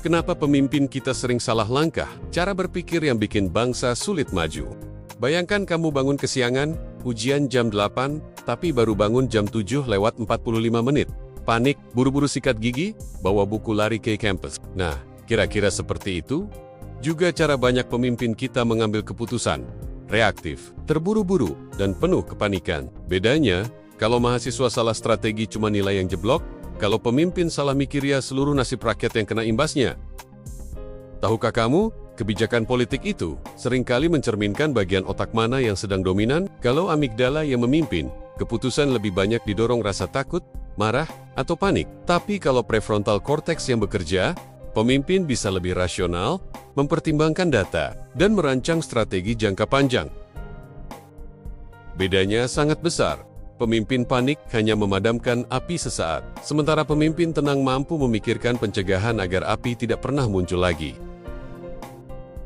Kenapa pemimpin kita sering salah langkah? Cara berpikir yang bikin bangsa sulit maju. Bayangkan kamu bangun kesiangan, ujian jam 8, tapi baru bangun jam 7 lewat 45 menit. Panik, buru-buru sikat gigi, bawa buku lari ke kampus. Nah, kira-kira seperti itu? Juga cara banyak pemimpin kita mengambil keputusan. Reaktif, terburu-buru, dan penuh kepanikan. Bedanya, kalau mahasiswa salah strategi cuma nilai yang jeblok, kalau pemimpin salah mikir ya seluruh nasib rakyat yang kena imbasnya. Tahukah kamu, kebijakan politik itu seringkali mencerminkan bagian otak mana yang sedang dominan? Kalau amigdala yang memimpin, keputusan lebih banyak didorong rasa takut, marah, atau panik. Tapi kalau prefrontal cortex yang bekerja, pemimpin bisa lebih rasional, mempertimbangkan data, dan merancang strategi jangka panjang. Bedanya sangat besar. Pemimpin panik hanya memadamkan api sesaat, sementara pemimpin tenang mampu memikirkan pencegahan agar api tidak pernah muncul lagi.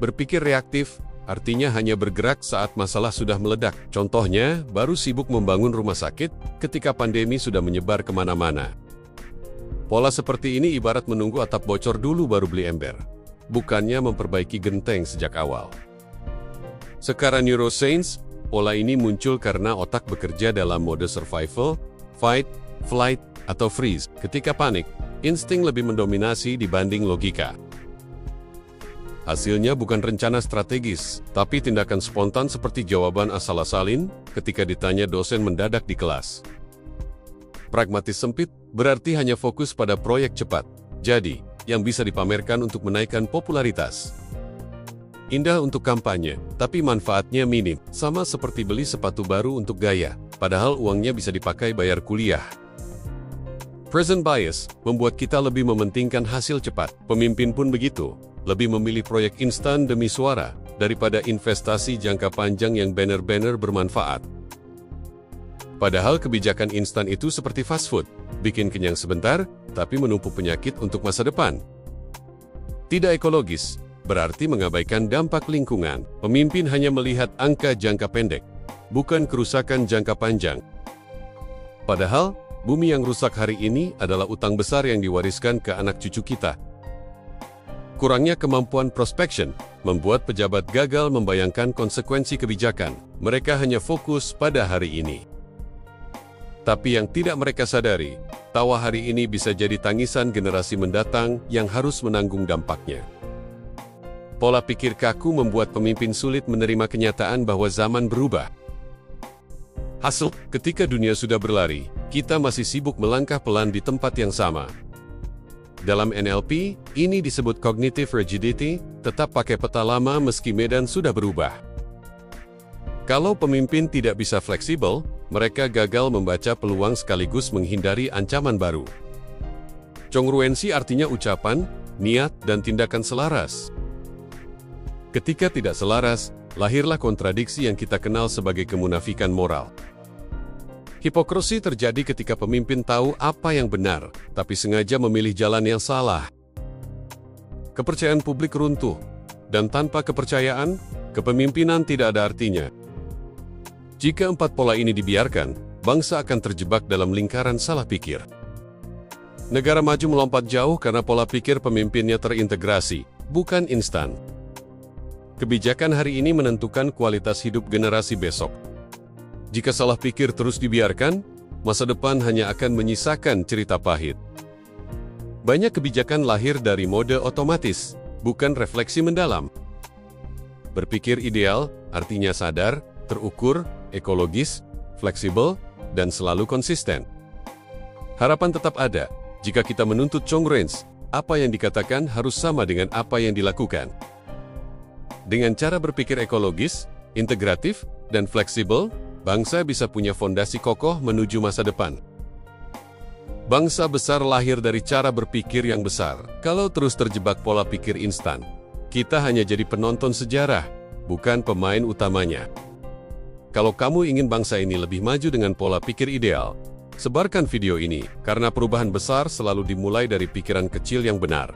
Berpikir reaktif artinya hanya bergerak saat masalah sudah meledak. Contohnya, baru sibuk membangun rumah sakit ketika pandemi sudah menyebar kemana-mana. Pola seperti ini ibarat menunggu atap bocor dulu baru beli ember, bukannya memperbaiki genteng sejak awal. Sekarang neuroscience, pola ini muncul karena otak bekerja dalam mode survival, fight, flight, atau freeze. Ketika panik, insting lebih mendominasi dibanding logika. Hasilnya bukan rencana strategis, tapi tindakan spontan seperti jawaban asal-asalin ketika ditanya dosen mendadak di kelas. Pragmatis sempit berarti hanya fokus pada proyek cepat, jadi yang bisa dipamerkan untuk menaikkan popularitas. Indah untuk kampanye, tapi manfaatnya minim, sama seperti beli sepatu baru untuk gaya, padahal uangnya bisa dipakai bayar kuliah. Present bias membuat kita lebih mementingkan hasil cepat. Pemimpin pun begitu, lebih memilih proyek instan demi suara, daripada investasi jangka panjang yang benar-benar bermanfaat. Padahal kebijakan instan itu seperti fast food, bikin kenyang sebentar, tapi menumpuk penyakit untuk masa depan. Tidak ekologis, berarti mengabaikan dampak lingkungan. Pemimpin hanya melihat angka jangka pendek, bukan kerusakan jangka panjang. Padahal, bumi yang rusak hari ini adalah utang besar yang diwariskan ke anak cucu kita. Kurangnya kemampuan prospection membuat pejabat gagal membayangkan konsekuensi kebijakan. Mereka hanya fokus pada hari ini. Tapi yang tidak mereka sadari, tawa hari ini bisa jadi tangisan generasi mendatang yang harus menanggung dampaknya. Pola pikir kaku membuat pemimpin sulit menerima kenyataan bahwa zaman berubah. Hasil, ketika dunia sudah berlari, kita masih sibuk melangkah pelan di tempat yang sama. Dalam NLP, ini disebut cognitive rigidity, tetap pakai peta lama meski medan sudah berubah. Kalau pemimpin tidak bisa fleksibel, mereka gagal membaca peluang sekaligus menghindari ancaman baru. Congruensi artinya ucapan, niat, dan tindakan selaras. Ketika tidak selaras, lahirlah kontradiksi yang kita kenal sebagai kemunafikan moral. Hipokrisi terjadi ketika pemimpin tahu apa yang benar, tapi sengaja memilih jalan yang salah. Kepercayaan publik runtuh, dan tanpa kepercayaan, kepemimpinan tidak ada artinya. Jika empat pola ini dibiarkan, bangsa akan terjebak dalam lingkaran salah pikir. Negara maju melompat jauh karena pola pikir pemimpinnya terintegrasi, bukan instan. Kebijakan hari ini menentukan kualitas hidup generasi besok. Jika salah pikir terus dibiarkan, masa depan hanya akan menyisakan cerita pahit. Banyak kebijakan lahir dari mode otomatis, bukan refleksi mendalam. Berpikir ideal artinya sadar, terukur, ekologis, fleksibel, dan selalu konsisten. Harapan tetap ada, jika kita menuntut congruence, apa yang dikatakan harus sama dengan apa yang dilakukan. Dengan cara berpikir ekologis, integratif, dan fleksibel, bangsa bisa punya fondasi kokoh menuju masa depan. Bangsa besar lahir dari cara berpikir yang besar. Kalau terus terjebak pola pikir instan, kita hanya jadi penonton sejarah, bukan pemain utamanya. Kalau kamu ingin bangsa ini lebih maju dengan pola pikir ideal, sebarkan video ini, karena perubahan besar selalu dimulai dari pikiran kecil yang benar.